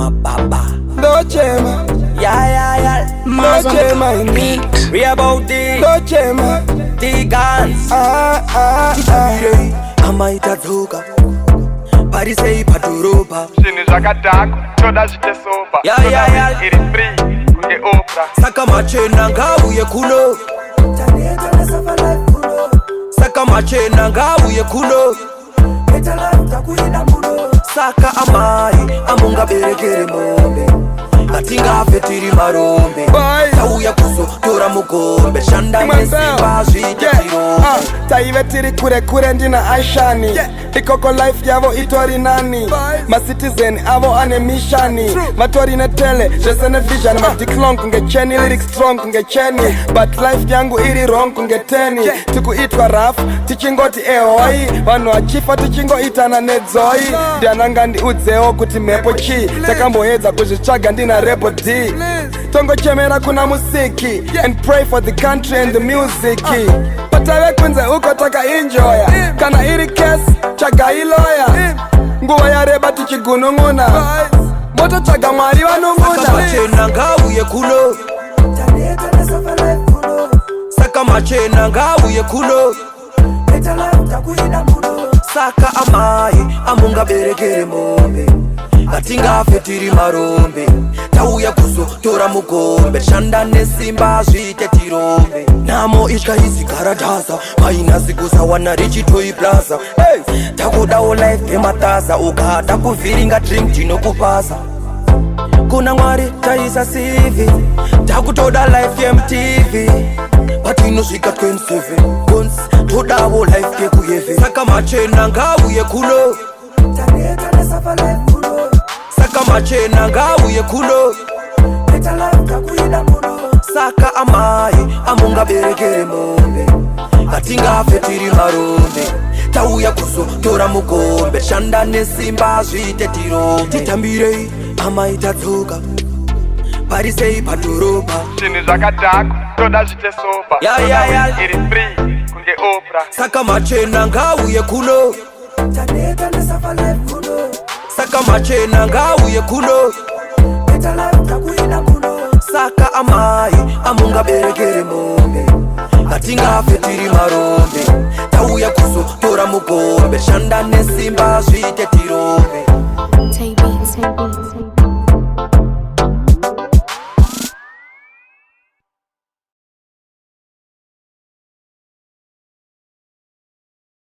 Mababa. Dochema. Yeah. Dochema indeed. We about the Dochema. the guns. Amaita dzoka. Parisei padhorobha. Zvinhu zvakadhako, toda zvitesoba. Yeah. Iri free, kunge Oprah. Saka machena ngauye kuno. Saka machena ngauye kuno. Saka amai amunga berekere mombe. Atingafe tiri marombe. Tauya kuzotora mugombe. Shanda nesimba zvite tirombe. Taive tiri kure ndina Aishani. Ikoko life yavo itori nani. Ma citizen avo ane mishani. Vatori netele, jese ne vision. Ma declone kunge cheni, lyrics strong kunge cheni. But life yangu iri wrong kunge teni. Tuku itwa rough, tichingoti ehoi. Vanu achifa tichingo itana nedzoi. Diananga ndi udzeo kuti mepo chi. Takamboedza kuzvitsvaga ndina repo D. Tongo chemera kuna musiki. And pray for the country and the music. Patave kunze uko taka enjoya. Kana iri case, chaga iloya. Nguwa ya reba tichigununguna. Moto chaga mwari wanunguna. Saka machena ngauye kuno. Saka machena ngauye kuno. Saka amai amunga berekere mombe. Atingafe tiri marombe. Tauya kuzotora mugombe. Shanda nesimba zvite tirombe. Namo itya izigaradaza. Maina zikusawana richitoi plaza. Takudawo life emataza. Ukada kuviringa drink tinokupasa. Kuna mwari taisa CV. Takutoda life MTV. Patinosvika 27 Guns todawo life yekuyeve. Saka machena ngauye kuno. Saka machena ngauye kuno. Saka amai amunga berekere mombe. Atingafe tiri marombe. Tauya kuzotora mugombe. Shanda nesimba zvite tirombe. Titambirei amaita dzoka. Parisei padhorobha. Zvinhu zvakadhako, toda zvitesoba. Yeah. Iri free, kunge Oprah. Saka machena ngauye kuno. Saka machena ngauye kuno. Saka amai amunga berekere mombe. Atingafe tiri marombe. Tauya kuzotora mugombe. Shanda nesimba zvite tirombe. Tay beats.